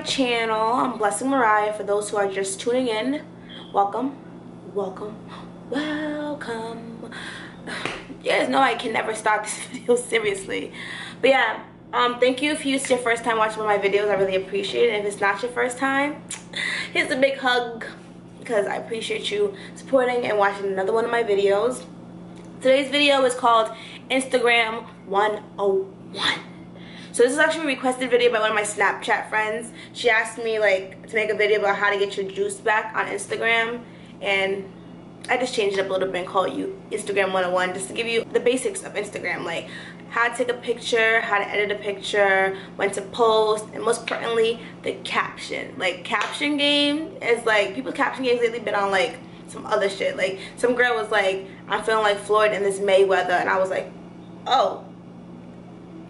channel. I'm Blessing Mariah. For those who are just tuning in, welcome, welcome, welcome. You guys know I can never start this video seriously, but yeah, thank you if it's your first time watching one of my videos. I really appreciate it. If it's not your first time, here's a big hug because I appreciate you supporting and watching another one of my videos. Today's video is called Instagram 101. So this is actually a requested video by one of my Snapchat friends. She asked me to make a video about how to get your juice back on Instagram, and I just changed it up a little bit and called you Instagram 101 just to give you the basics of Instagram, like how to take a picture, how to edit a picture, when to post, and most importantly, the caption. Caption Game is people's caption games lately been on some other shit. Some girl was like, I'm feeling like Floyd in this Mayweather, and I was like, oh,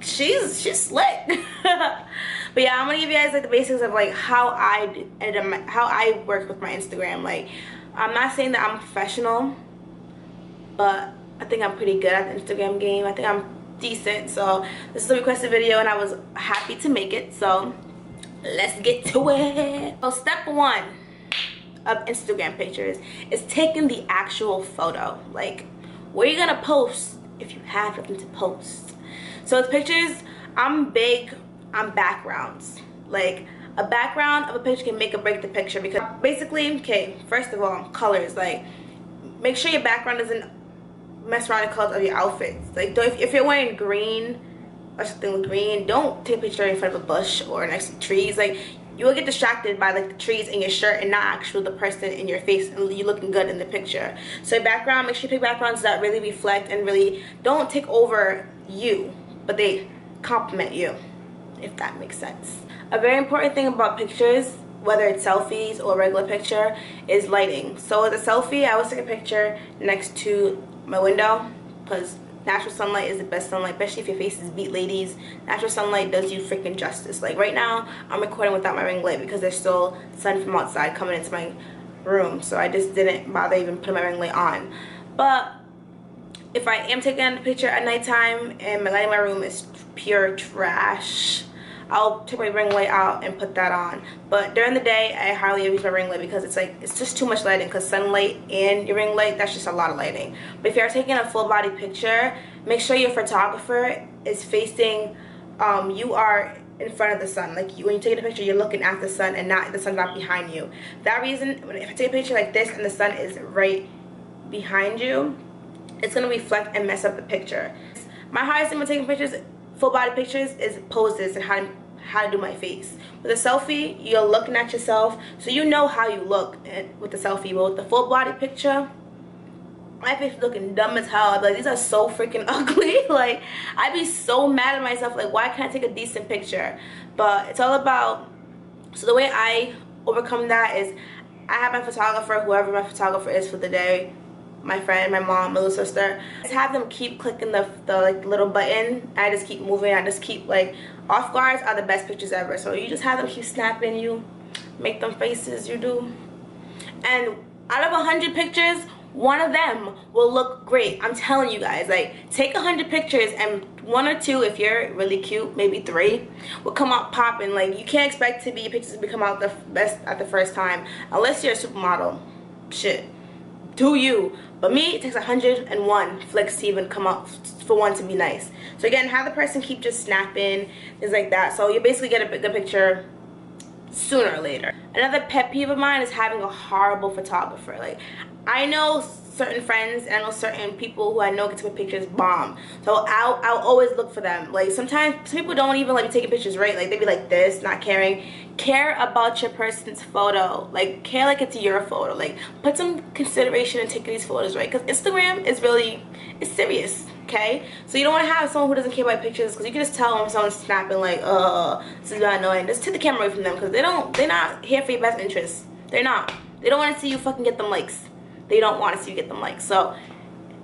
she's slick. But yeah, I'm gonna give you guys the basics of how I work with my Instagram. I'm not saying that I'm professional, but I think I'm pretty good at the Instagram game. I think I'm decent. So this is a requested video and I was happy to make it, so let's get to it. So step one of Instagram pictures is taking the actual photo. Where you gonna post if you have nothing to post? So with pictures, I'm big on backgrounds. A background of a picture can make or break the picture, because basically, okay, first of all, colors. Make sure your background doesn't mess around the colors of your outfits. If you're wearing green or something with green, don't take a picture in front of a bush or next to trees. You will get distracted by the trees in your shirt and not actually the person in your face, and you looking good in the picture. So your background, make sure you pick backgrounds that really reflect and really don't take over you, but they compliment you, if that makes sense. A very important thing about pictures, whether it's selfies or a regular picture, is lighting. So with a selfie, I always take a picture next to my window, because natural sunlight is the best sunlight, especially if your face is beat, ladies. Natural sunlight does you freaking justice. Right now, I'm recording without my ring light because there's still sun from outside coming into my room, so I just didn't bother even putting my ring light on. But if I am taking a picture at nighttime and my light in my room is pure trash, I'll take my ring light out and put that on. But during the day, I hardly use my ring light because it's just too much lighting, because sunlight and your ring light, that's just a lot of lighting. But if you're taking a full body picture, make sure your photographer is facing, you are in front of the sun. When you take a picture, you're looking at the sun and the sun's not behind you. For that reason, if I take a picture like this and the sun is right behind you, it's gonna reflect and mess up the picture. My hardest thing when taking pictures, full body pictures, is poses and how to do my face. With a selfie, you're looking at yourself, so you know how you look with the selfie. But with the full body picture, my face is looking dumb as hell. I'd be like, these are so freaking ugly. I'd be so mad at myself, why can't I take a decent picture? But it's all about, so the way I overcome that is I have my photographer, whoever my photographer is for the day, my friend, my mom, my little sister, just have them keep clicking the little button. I just keep moving. I just keep off guards are the best pictures ever. So you just have them keep snapping you, make them faces, you do. And out of 100 pictures, one of them will look great. I'm telling you guys, take 100 pictures and 1 or 2, if you're really cute, maybe 3, will come out popping. You can't expect your pictures to come out the best at the first time, unless you're a supermodel. Shit, do you? But me, it takes 101 flicks to even come out for one to be nice. So again, have the person keep just snapping, things like that. So you basically get a good picture sooner or later. Another pet peeve of mine is having a horrible photographer. I know certain friends and I know certain people who I know get to take pictures bomb. So I'll always look for them. Sometimes some people don't even taking pictures right. They be like this, not caring. Care about your person's photo. Care it's your photo. Put some consideration in taking these photos right, because Instagram is it's serious. Okay, so you don't want to have someone who doesn't care about pictures, because you can just tell when someone's snapping this is not annoying. Just take the camera away from them, because they're not here for your best interest. They're not. They don't want to see you fucking get them likes. They don't want to see you get them likes. So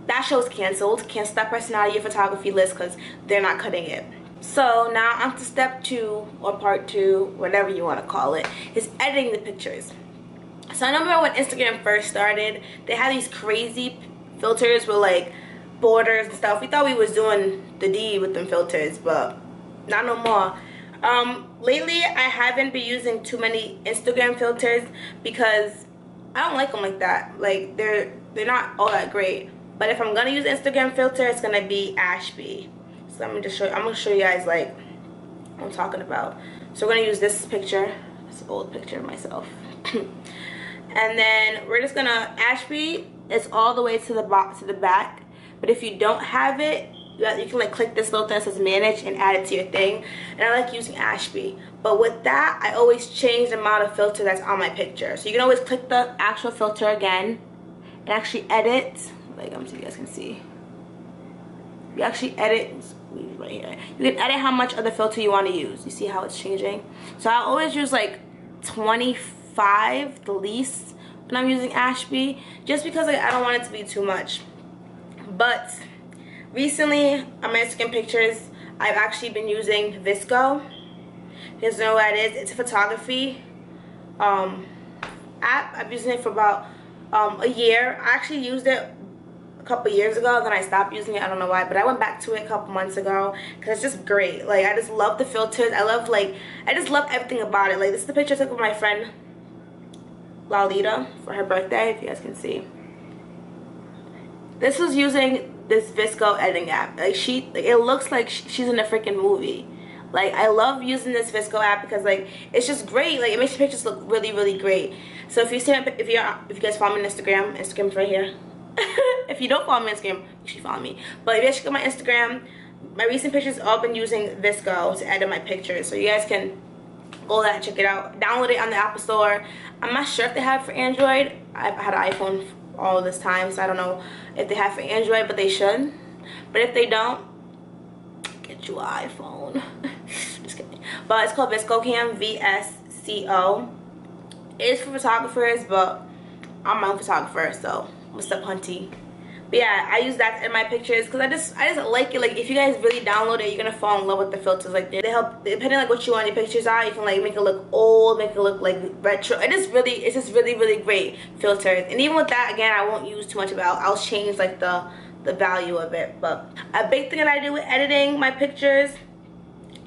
that show's canceled. Cancel that person out of your photography list, because they're not cutting it. So now on to step 2 or part 2, whatever you want to call it, is editing the pictures. So I remember when Instagram first started, they had these crazy filters with borders and stuff. We thought we was doing the D with them filters, but not no more. Lately I haven't been using too many Instagram filters because I don't like them like that. Like they're not all that great. But if I'm gonna use Instagram filter, it's gonna be Ashby. So I'm gonna show you guys like what I'm talking about. So we're gonna use this picture, this old picture of myself. And then we're just gonna, Ashby is all the way to the back. But if you don't have it, you can like click this little thing that says manage and add it to your thing. And I like using Ashby. But with that, I always change the amount of filter that's on my picture. So you can always click the actual filter again and actually edit. Like, so you guys can see. You actually edit right here. You can edit how much of the filter you want to use. You see how it's changing? So I always use like 25 the least when I'm using Ashby, just because like I don't want it to be too much. But recently on my Instagram pictures, I've actually been using Visco. You guys know what it is? It's a photography app. I've been using it for about a year. I actually used it a couple years ago, then I stopped using it. I don't know why, but I went back to it a couple months ago because it's just great. Like, I just love the filters. I just love everything about it. Like, this is the picture I took with my friend Lalita for her birthday, if you guys can see. This was using this Visco editing app. Like, it looks like she's in a freaking movie. Like, I love using this Visco app because like it's just great. Like, it makes your pictures look really, really great. So if you guys follow me on Instagram's right here. If you don't follow me on Instagram, you should follow me. But if you guys check out my Instagram, my recent pictures all been using Visco to edit my pictures. So you guys can go there and check it out. Download it on the Apple Store. I'm not sure if they have it for Android. I've had an iPhone all this time, so I don't know if they have it for Android, but they should. But if they don't, get you an iPhone. Just kidding. But it's called Visco Cam, VSCO. It's for photographers, but I'm my own photographer, so what's up, hunty? But yeah, I use that in my pictures because I just like it. Like, if you guys really download it, you're gonna fall in love with the filters. Like, they help, depending on like what you want your pictures are. You can like make it look old, make it look like retro. It's just really great filters. And even with that, again, I won't use too much about. I'll change like the value of it. But a big thing that I do with editing my pictures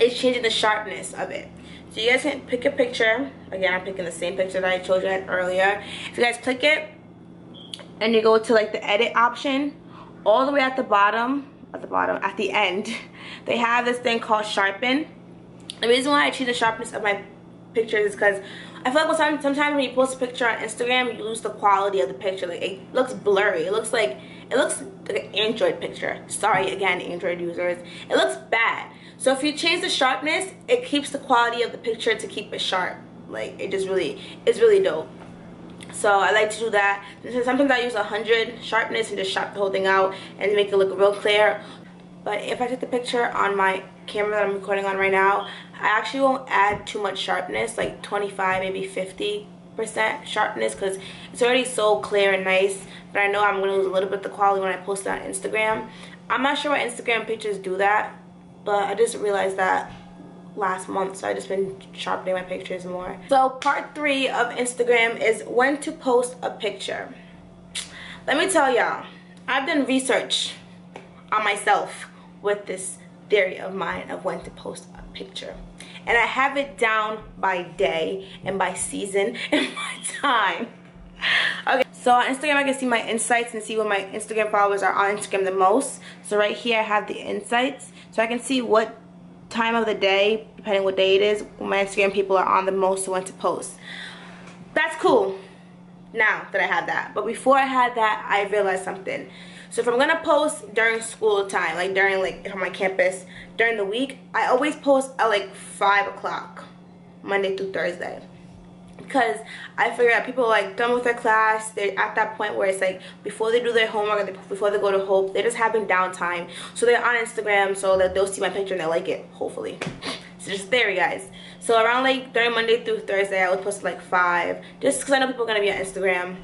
is changing the sharpness of it. So you guys can pick a picture. Again, I'm picking the same picture that I showed you earlier. If you guys click it and you go to like the edit option, all the way at the end, they have this thing called sharpen. The reason why I choose the sharpness of my pictures is because I feel like sometimes when you post a picture on Instagram, you lose the quality of the picture. Like, it looks blurry. It looks like an Android picture. Sorry again, Android users. It looks bad. So if you change the sharpness, it keeps the quality of the picture to keep it sharp. Like, it's really dope. So I like to do that. Sometimes I use 100 sharpness and just sharp the whole thing out and make it look real clear. But if I take the picture on my camera that I'm recording on right now, I actually won't add too much sharpness, like 25, maybe 50% sharpness, because it's already so clear and nice. But I know I'm going to lose a little bit of the quality when I post it on Instagram. I'm not sure why Instagram pictures do that, but I just realized that last month, so I just been sharpening my pictures more. So part 3 of Instagram is when to post a picture. Let me tell y'all, I've done research on myself with this theory of mine of when to post a picture, and I have it down by day and by season and by time. Okay, so on Instagram I can see my insights and see what my Instagram followers are on Instagram the most. So right here I have the insights, so I can see what time of the day, depending what day it is, when my Instagram people are on the most, to when to post. That's cool now that I have that, but before I had that, I realized something. So if I'm gonna post during school time, like during on my campus during the week, I always post at like 5 o'clock Monday through Thursday, because I figure out people are like done with their class. They're at that point where it's like before they do their homework or before they go to Hope, they're just having downtime, so they're on Instagram so that they'll see my picture and they'll like it, hopefully. So just theory, guys. So around like during Monday through Thursday, I would post like 5, just because I know people are gonna be on Instagram.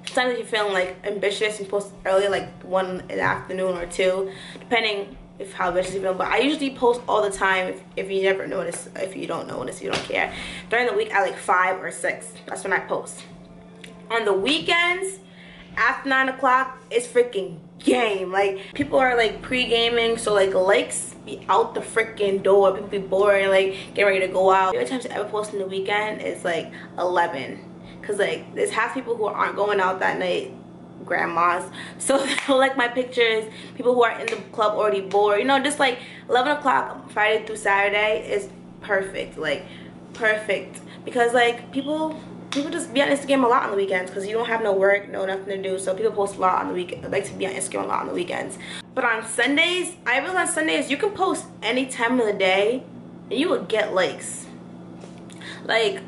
Sometimes if you're feeling like ambitious, you post early, like 1 in the afternoon or 2, depending how ambitious you feel. But I usually post all the time. If you never notice, if you don't notice, you don't care. During the week at like 5 or 6, that's when I post. On the weekends, after 9 o'clock, it's freaking game. Like, people are like pre-gaming, so like likes be out the freaking door. People be bored, like getting ready to go out. The only times I ever post in the weekend is like 11, because like there's half people who aren't going out that night, grandmas, so they'll like my pictures. People who are in the club already bored, you know, just like 11 o'clock Friday through Saturday is perfect, like perfect, because like people just be on Instagram a lot on the weekends because you don't have no work, nothing to do. So people post a lot on the weekend, like to be on Instagram a lot on the weekends. But on Sundays, I realize on Sundays you can post any time of the day and you will get likes. Like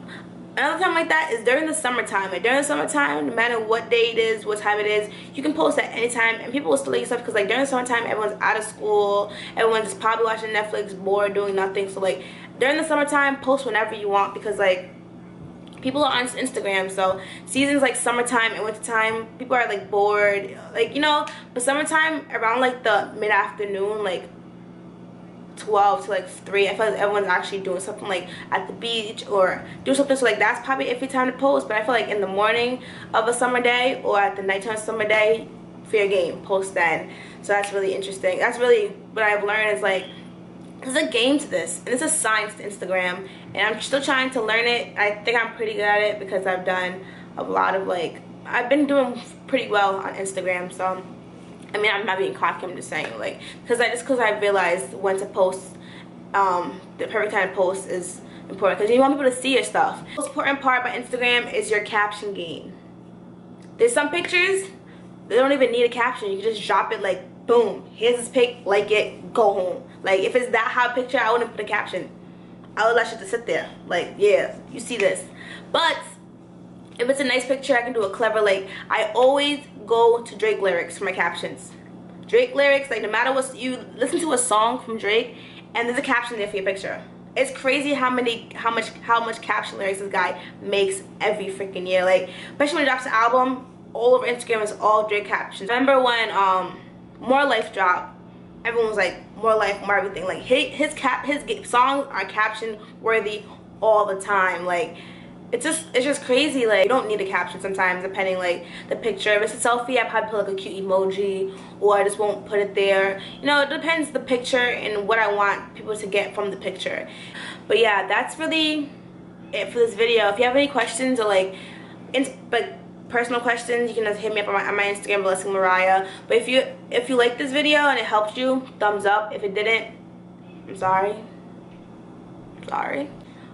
another time like that is during the summertime. Like during the summertime, no matter what day it is, what time it is, you can post at any time and people will still like your stuff, because like during the summertime everyone's out of school, everyone's just probably watching Netflix, bored, doing nothing. So like during the summertime, post whenever you want, because like people are on Instagram. So seasons like summertime and wintertime, people are like bored, like, you know. But summertime around like the mid-afternoon, like 12 to like 3, I feel like everyone's actually doing something, like at the beach or doing something. So like that's probably iffy time to post. But I feel like in the morning of a summer day or at the nighttime summer day, fair game, post then. So that's really interesting. That's really what I've learned, is like there's a game to this, and it's a science to Instagram, and I'm still trying to learn it. I think I'm pretty good at it because I've done a lot of like, I've been doing pretty well on Instagram. So I mean, I'm not being cocky, I'm just saying, like, because I realized when to post, the perfect time to post is important, because you want people to see your stuff. The most important part about Instagram is your caption game. There's some pictures, they don't even need a caption. You can just drop it like, boom, here's this pic, like it, go home. Like if it's that hot picture, I wouldn't put a caption. I would let you to sit there, like, yeah, you see this. But if it's a nice picture, I can do a clever, like, I always go to Drake lyrics for my captions. Drake lyrics, like no matter what, you listen to a song from Drake and there's a caption there for your picture. It's crazy how much caption lyrics this guy makes every freaking year. Like, especially when he drops an album, all over Instagram is all Drake captions. Remember when More Life dropped? Everyone was like, more life, more everything. Like his songs are caption worthy all the time. Like it's just crazy. Like you don't need a caption sometimes, depending like the picture. If it's a selfie, I probably put like a cute emoji, or I just won't put it there. You know, it depends the picture and what I want people to get from the picture. But yeah, that's really it for this video. If you have any questions or like personal questions, you can just hit me up on my Instagram, Blessing Mariah. But if you like this video and it helped you, thumbs up. If it didn't, I'm sorry.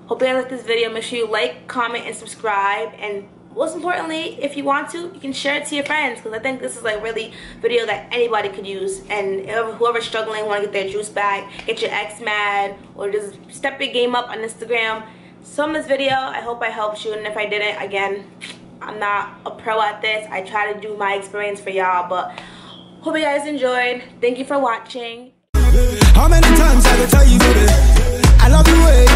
Hope you guys like this video. Make sure you like, comment, and subscribe. And most importantly, if you want to, you can share it to your friends, because I think this is like really a video that anybody could use. And whoever's struggling, want to get their juice back, get your ex mad, or just step your game up on Instagram, film this video. I hope I helped you. And if I didn't, again, I'm not a pro at this. I try to do my experience for y'all, but hope you guys enjoyed. Thank you for watching. How many times I can tell you, baby, I love the way